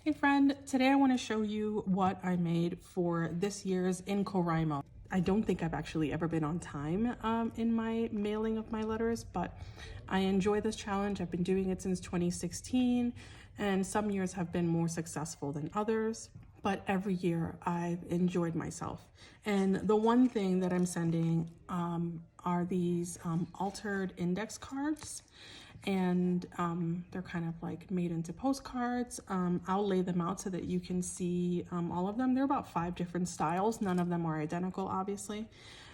Hey friend, today I want to show you what I made for this year's InCoWriMo. I don't think I've actually ever been on time in my mailing of my letters, but I enjoy this challenge. I've been doing it since 2016, and some years have been more successful than others, but every year I've enjoyed myself. And the one thing that I'm sending are these altered index cards, and they're kind of like made into postcards. I'll lay them out so that you can see all of them. They're about 5 different styles. None of them are identical, obviously.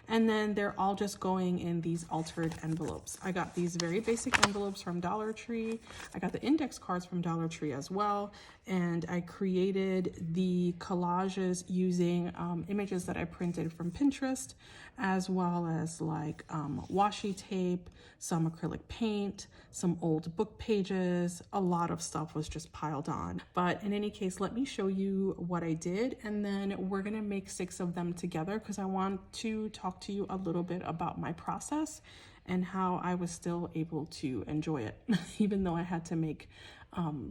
And then they're all just going in these altered envelopes. I got these very basic envelopes from Dollar Tree. I got the index cards from Dollar Tree as well. And I created the collages using images that I printed from Pinterest, as well as like washi tape, some acrylic paint, some old book pages. A lot of stuff was just piled on. But in any case, let me show you what I did, and then we're gonna make 6 of them together because I want to talk to you a little bit about my process and how I was still able to enjoy it, even though I had to make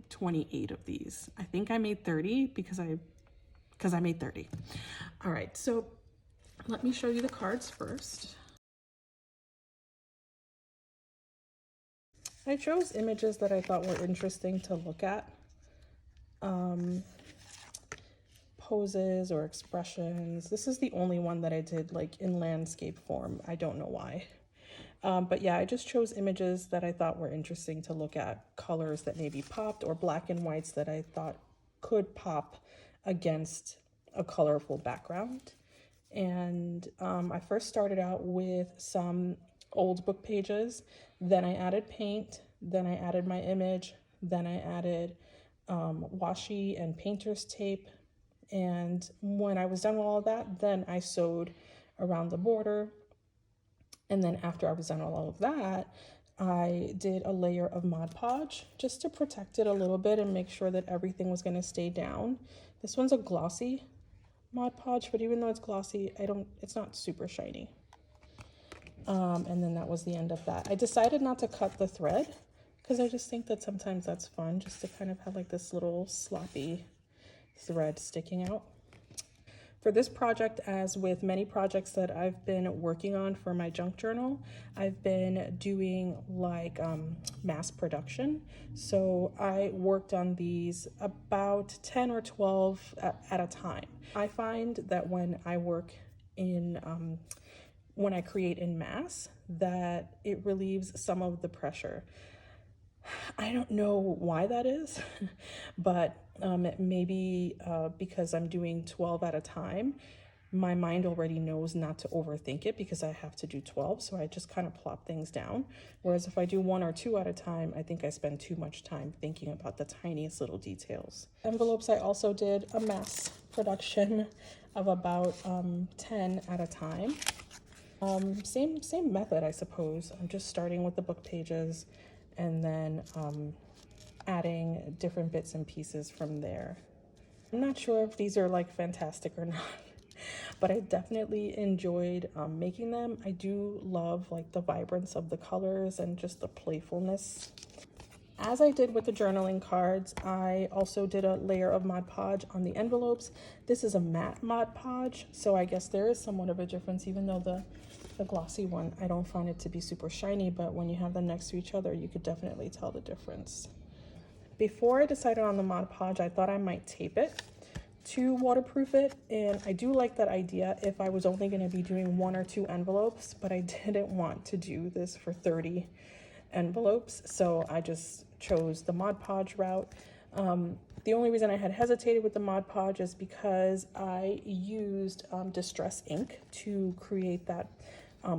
28 of these. I think I made 30 because I made 30. All right, so let me show you the cards first. I chose images that I thought were interesting to look at. Poses or expressions. This is the only one that I did like in landscape form. I don't know why. But yeah, I just chose images that I thought were interesting to look at, colors that maybe popped, or black and whites that I thought could pop against a colorful background. And I first started out with some old book pages, then I added paint, then I added my image, then I added washi and painter's tape. And when I was done with all of that, then I sewed around the border. And then after I was done with all of that, I did a layer of Mod Podge just to protect it a little bit and make sure that everything was going to stay down. This one's a glossy Mod Podge, but even though it's glossy, it's not super shiny. And then that was the end of that. I decided not to cut the thread because I just think that sometimes that's fun, just to kind of have like this little sloppy thread sticking out. For this project, as with many projects that I've been working on for my junk journal, I've been doing like mass production. So I worked on these about 10 or 12 at a time. I find that when I work in, when I create in mass, that it relieves some of the pressure. I don't know why that is, but maybe because I'm doing 12 at a time, my mind already knows not to overthink it because I have to do 12, so I just kind of plop things down. Whereas if I do 1 or 2 at a time, I think I spend too much time thinking about the tiniest little details. Envelopes, I also did a mass production of about 10 at a time. Same method, I suppose. I'm just starting with the book pages and then adding different bits and pieces from there. I'm not sure if these are like fantastic or not, but I definitely enjoyed making them. I do love like the vibrance of the colors and just the playfulness. As I did with the journaling cards, I also did a layer of Mod Podge on the envelopes. This is a matte Mod Podge, so I guess there is somewhat of a difference, even though the glossy one, I don't find it to be super shiny, but when you have them next to each other, you could definitely tell the difference. Before I decided on the Mod Podge, I thought I might tape it to waterproof it, and I do like that idea if I was only going to be doing 1 or 2 envelopes, but I didn't want to do this for 30 envelopes, so I just chose the Mod Podge route. The only reason I had hesitated with the Mod Podge is because I used distress ink to create that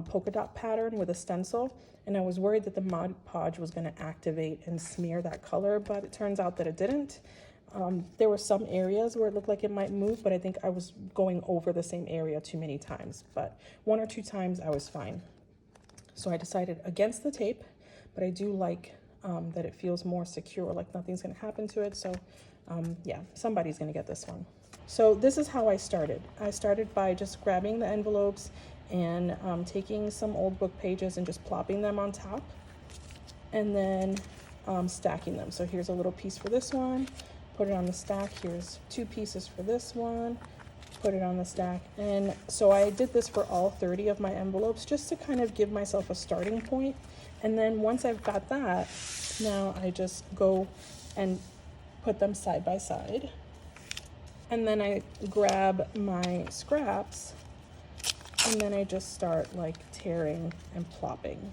polka dot pattern with a stencil, and I was worried that the Mod Podge was going to activate and smear that color, but it turns out that it didn't. There were some areas where it looked like it might move, but I think I was going over the same area too many times, but 1 or 2 times I was fine. So I decided against the tape, but I do like that it feels more secure, like nothing's going to happen to it. So yeah, somebody's going to get this one. So this is how I started. I started by just grabbing the envelopes and taking some old book pages and just plopping them on top, and then stacking them. So here's a little piece for this one, put it on the stack. Here's 2 pieces for this one, put it on the stack. And so I did this for all 30 of my envelopes just to kind of give myself a starting point. And then once I've got that, now I just go and put them side by side. And then I grab my scraps and then I just start like tearing and plopping.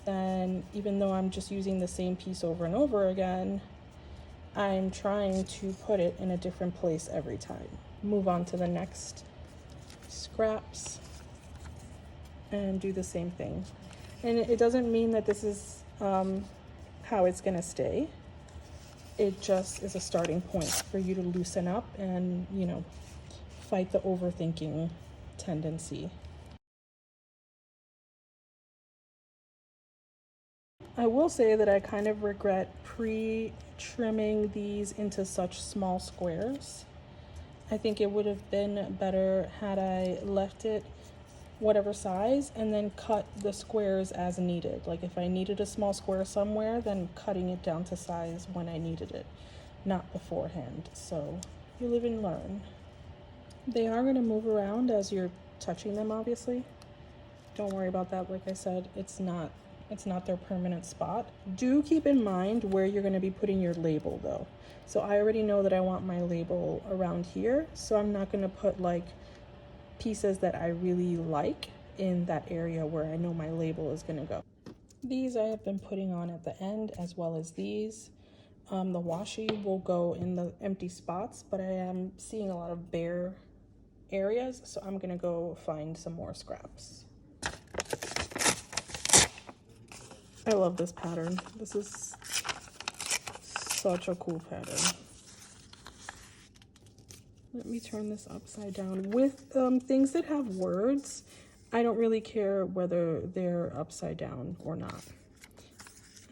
And even though I'm just using the same piece over and over again, I'm trying to put it in a different place every time. Move on to the next scraps and do the same thing. And it doesn't mean that this is how it's gonna stay. It just is a starting point for you to loosen up and, you know, fight the overthinking tendency. I will say that I kind of regret pre-trimming these into such small squares. I think it would have been better had I left it whatever size and then cut the squares as needed. Like if I needed a small square somewhere, then cutting it down to size when I needed it, not beforehand. So you live and learn. They are going to move around as you're touching them, obviously. Don't worry about that. Like I said, it's not their permanent spot. Do keep in mind where you're going to be putting your label though. So I already know that I want my label around here, so I'm not going to put like pieces that I really like in that area where I know my label is going to go. These I have been putting on at the end, as well as these. The washi will go in the empty spots, but I am seeing a lot of bare areas, so I'm going to go find some more scraps. I love this pattern. This is such a cool pattern. Let me turn this upside down. With things that have words, I don't really care whether they're upside down or not.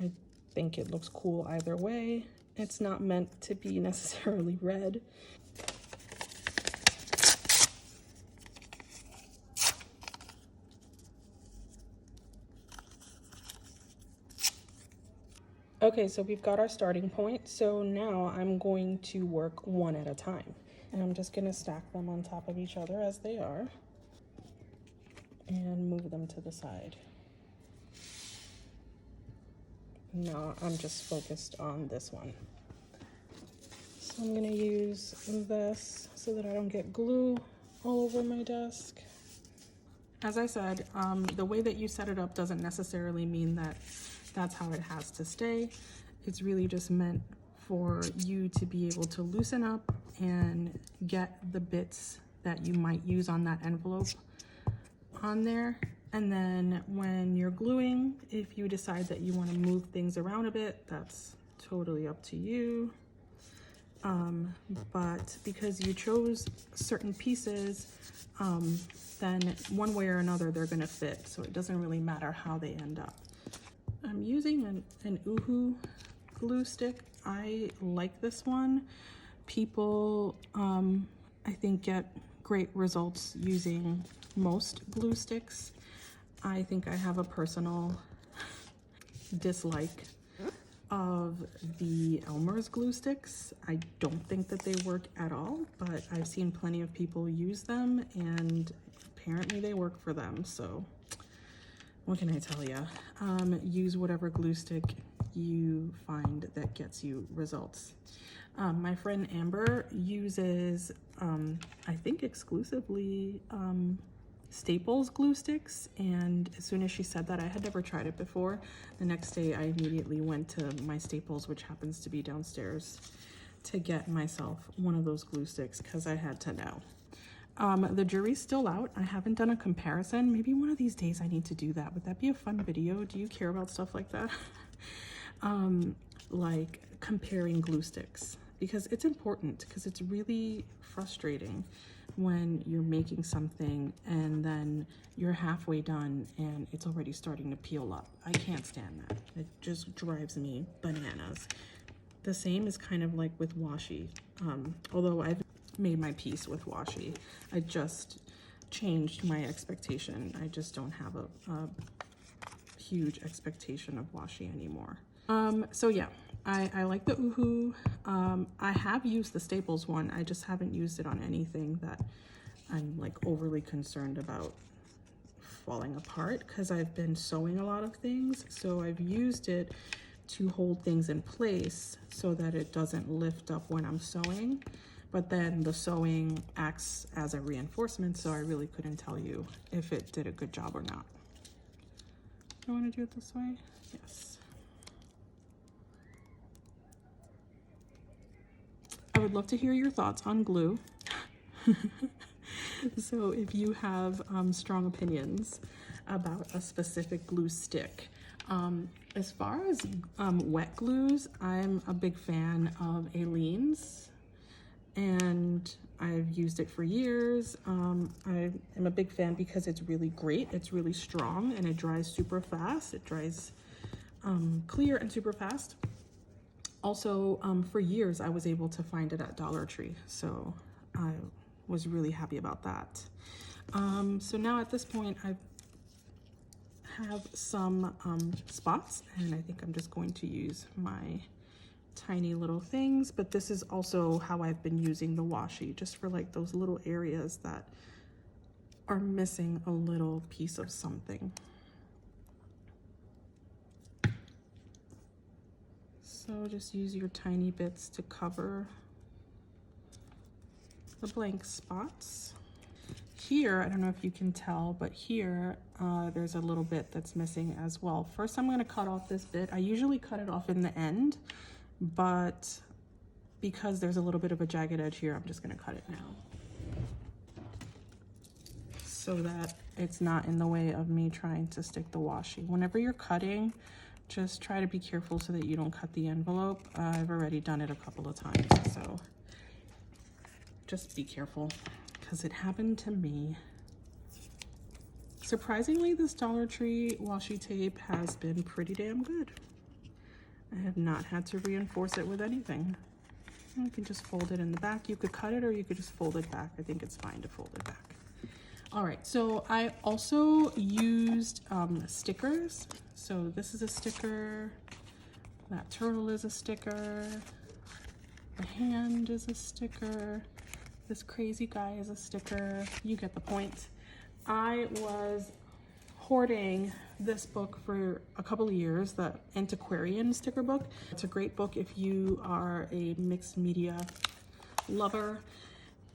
I think it looks cool either way. It's not meant to be necessarily read. Okay, so we've got our starting point. So now I'm going to work one at a time. And I'm just gonna stack them on top of each other as they are and move them to the side. Now I'm just focused on this one. So I'm gonna use this so that I don't get glue all over my desk. As I said, the way that you set it up doesn't necessarily mean that that's how it has to stay. It's really just meant for you to be able to loosen up and get the bits that you might use on that envelope on there. And then when you're gluing, if you decide that you want to move things around a bit, that's totally up to you. But because you chose certain pieces, then one way or another they're going to fit, so it doesn't really matter how they end up. I'm using an Uhu glue stick. I like this one. People, I think, get great results using most glue sticks. I think I have a personal dislike of the Elmer's glue sticks. I don't think that they work at all, but I've seen plenty of people use them and apparently they work for them. So what can I tell you? Use whatever glue stick you find that gets you results. My friend Amber uses, I think exclusively Staples glue sticks, and as soon as she said that, I had never tried it before. The next day I immediately went to my Staples, which happens to be downstairs, to get myself one of those glue sticks because I had to know. The jury's still out. I haven't done a comparison. Maybe one of these days I need to do that. Would that be a fun video? Do you care about stuff like that? Like comparing glue sticks, because it's important, because it's really frustrating when you're making something and then you're halfway done and it's already starting to peel up. I can't stand that. It just drives me bananas. The same is kind of like with washi. Although I've made my peace with washi, I just changed my expectation. I just don't have a huge expectation of washi anymore. So yeah, I like the Uhu. I have used the Staples one. I just haven't used it on anything that I'm like overly concerned about falling apart, because I've been sewing a lot of things. So I've used it to hold things in place so that it doesn't lift up when I'm sewing. But then the sewing acts as a reinforcement, so I really couldn't tell you if it did a good job or not. Do I want to do it this way? Yes. I would love to hear your thoughts on glue. So if you have strong opinions about a specific glue stick. As far as wet glues, I'm a big fan of Aleene's, and I've used it for years. I am a big fan because it's really great. It's really strong and it dries super fast. It dries clear and super fast. Also, for years, I was able to find it at Dollar Tree, so I was really happy about that. So now at this point, I have some spots, and I think I'm just going to use my tiny little things, but this is also how I've been using the washi, just for like those little areas that are missing a little piece of something. So just use your tiny bits to cover the blank spots. Here, I don't know if you can tell, but here there's a little bit that's missing as well. First, I'm going to cut off this bit. I usually cut it off in the end, but because there's a little bit of a jagged edge here, I'm just going to cut it now so that it's not in the way of me trying to stick the washi. Whenever you're cutting, just try to be careful so that you don't cut the envelope. I've already done it a couple of times, so just be careful, because it happened to me. Surprisingly, this Dollar Tree washi tape has been pretty damn good. I have not had to reinforce it with anything. You can just fold it in the back. You could cut it or you could just fold it back. I think it's fine to fold it back. All right, so I also used stickers. So this is a sticker, that turtle is a sticker, the hand is a sticker, this crazy guy is a sticker. You get the point. I was hoarding this book for a couple of years, the Antiquarian sticker book. It's a great book if you are a mixed media lover,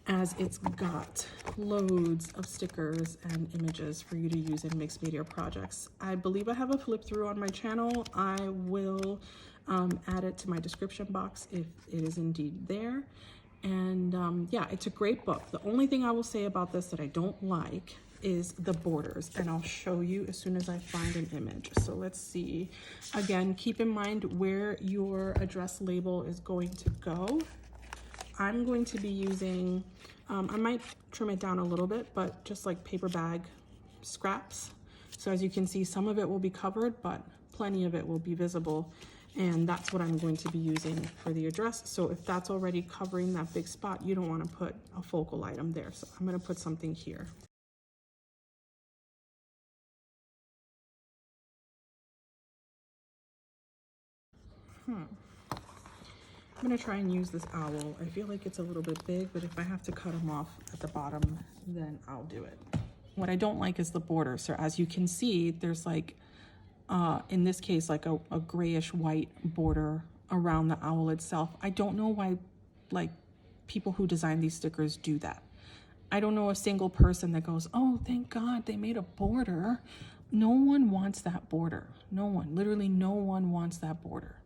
as it's got loads of stickers and images for you to use in mixed media projects. I believe I have a flip through on my channel. I will add it to my description box if it is indeed there. And yeah, it's a great book. The only thing I will say about this that I don't like is the borders, and I'll show you as soon as I find an image. So let's see. Again, keep in mind where your address label is going to go. I'm going to be using, I might trim it down a little bit, but just like paper bag scraps. So as you can see, some of it will be covered, but plenty of it will be visible. And that's what I'm going to be using for the address. So if that's already covering that big spot, you don't want to put a focal item there. So I'm going to put something here. I'm going to try and use this owl. I feel like it's a little bit big, but if I have to cut them off at the bottom, then I'll do it. What I don't like is the border. So as you can see, there's like, in this case, like a grayish white border around the owl itself. I don't know why, like, people who design these stickers do that. I don't know a single person that goes, oh, thank God they made a border. No one wants that border. No one, literally no one wants that border.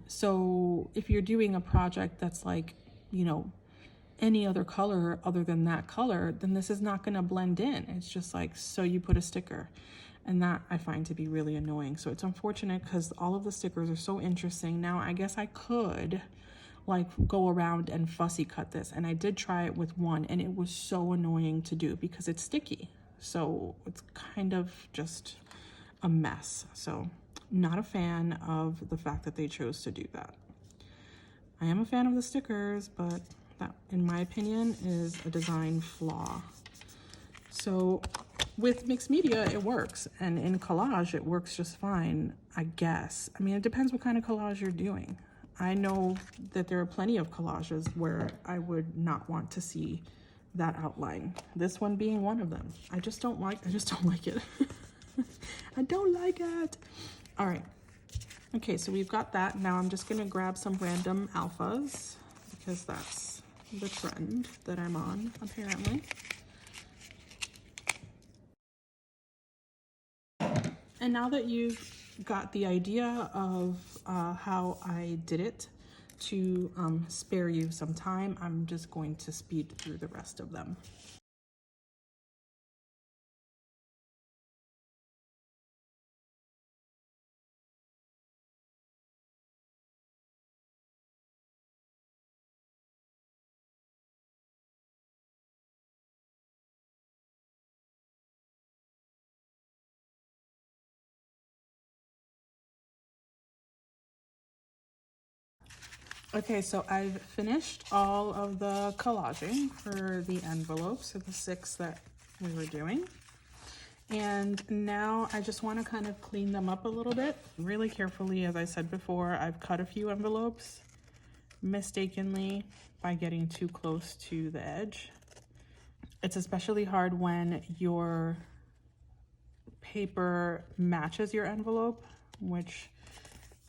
So if you're doing a project that's like, you know, any other color other than that color, then this is not going to blend in. It's just like, so you put a sticker, and that I find to be really annoying. So it's unfortunate because all of the stickers are so interesting. Now, I guess I could like go around and fussy cut this, and I did try it with one, and it was so annoying to do because it's sticky. So it's kind of just a mess. So not a fan of the fact that they chose to do that. I am a fan of the stickers, but that, in my opinion, is a design flaw. So With mixed media, it works. And in collage, it works just fine, I guess. I mean, it depends what kind of collage you're doing. I know that there are plenty of collages where I would not want to see that outline. This one being one of them. I just don't like it. I don't like it. All right. Okay, so we've got that. Now I'm just gonna grab some random alphas because that's the trend that I'm on, apparently. And now that you've got the idea of how I did it, to spare you some time, I'm just going to speed through the rest of them. Okay, so I've finished all of the collaging for the envelopes, so the 6 that we were doing. And now I just want to kind of clean them up a little bit, really carefully. As I said before, I've cut a few envelopes mistakenly by getting too close to the edge. It's especially hard when your paper matches your envelope, which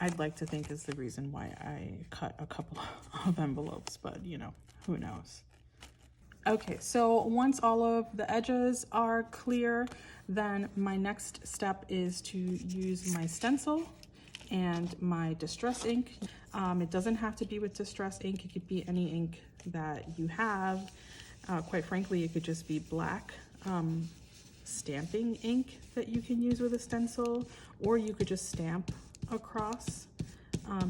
I'd like to think is the reason why I cut a couple of envelopes, but you know, who knows. Okay, so once all of the edges are clear, then my next step is to use my stencil and my distress ink. It doesn't have to be with distress ink. It could be any ink that you have. Quite frankly, it could just be black stamping ink that you can use with a stencil, or you could just stamp across,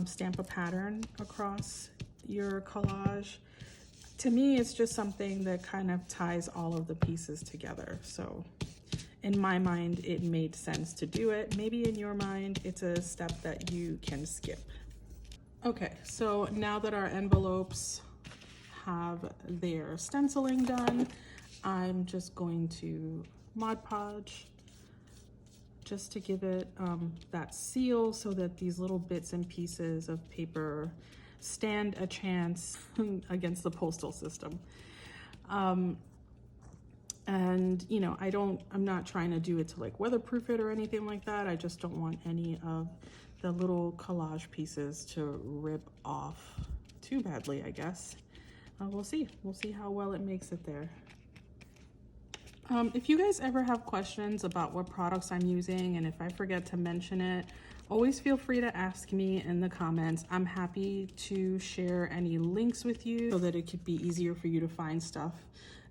stamp a pattern across your collage. To me, it's just something that kind of ties all of the pieces together. So in my mind, it made sense to do it. Maybe in your mind, it's a step that you can skip. Okay, so now that our envelopes have their stenciling done, I'm just going to Mod Podge just to give it that seal so that these little bits and pieces of paper stand a chance against the postal system. And you know, I'm not trying to do it to like weatherproof it or anything like that. I just don't want any of the little collage pieces to rip off too badly, I guess. We'll see how well it makes it there. If you guys ever have questions about what products I'm using, and if I forget to mention it, always feel free to ask me in the comments. I'm happy to share any links with you so that it could be easier for you to find stuff.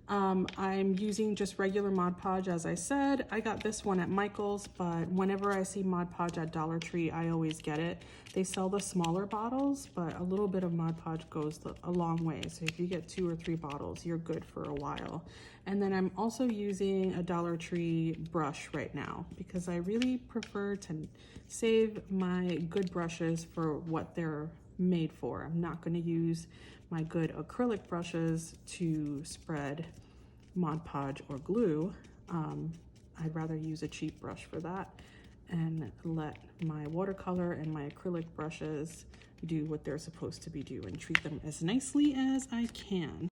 I'm using just regular Mod Podge, as I said. I got this one at Michael's, but whenever I see Mod Podge at Dollar Tree, I always get it. They sell the smaller bottles, but a little bit of Mod Podge goes a long way. So if you get 2 or 3 bottles, you're good for a while. And then I'm also using a Dollar Tree brush right now because I really prefer to save my good brushes for what they're made for. I'm not going to use my good acrylic brushes to spread Mod Podge or glue. I'd rather use a cheap brush for that and let my watercolor and my acrylic brushes do what they're supposed to be doing and treat them as nicely as I can.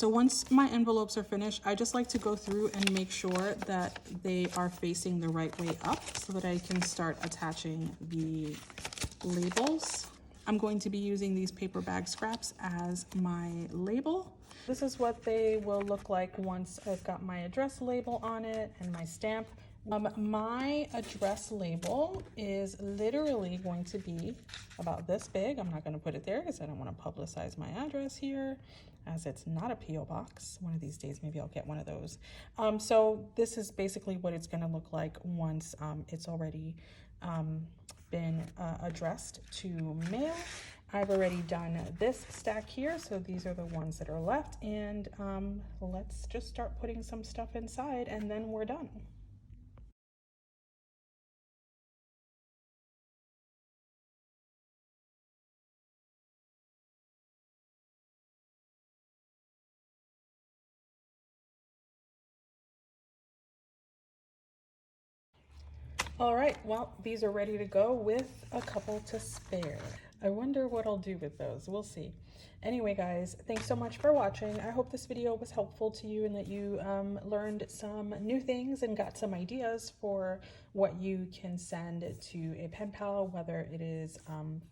So once my envelopes are finished, I just like to go through and make sure that they are facing the right way up so that I can start attaching the labels. I'm going to be using these paper bag scraps as my label. This is what they will look like once I've got my address label on it and my stamp. My address label is literally going to be about this big. I'm not going to put it there because I don't want to publicize my address here, as it's not a P.O. box. One of these days, maybe I'll get one of those. So this is basically what it's going to look like once it's already been addressed to mail. I've already done this stack here, so these are the ones that are left, and let's just start putting some stuff inside and then we're done. All right, well, these are ready to go with a couple to spare. I wonder what I'll do with those. We'll see. Anyway, guys, thanks so much for watching. I hope this video was helpful to you and that you learned some new things and got some ideas for what you can send to a pen pal, whether it is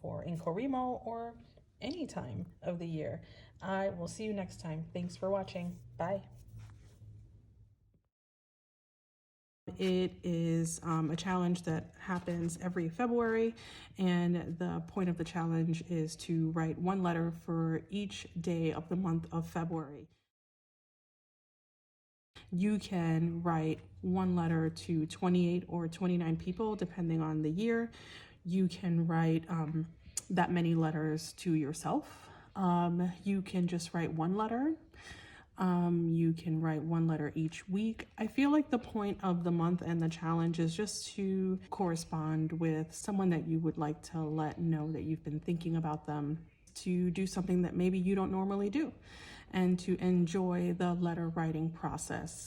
for InCoWriMo or any time of the year. I will see you next time. Thanks for watching. Bye. It is a challenge that happens every February, and the point of the challenge is to write one letter for each day of the month of February. You can write one letter to 28 or 29 people, depending on the year. You can write that many letters to yourself. You can just write one letter. You can write one letter each week. I feel like the point of the month and the challenge is just to correspond with someone that you would like to let know that you've been thinking about them, to do something that maybe you don't normally do, and to enjoy the letter writing process.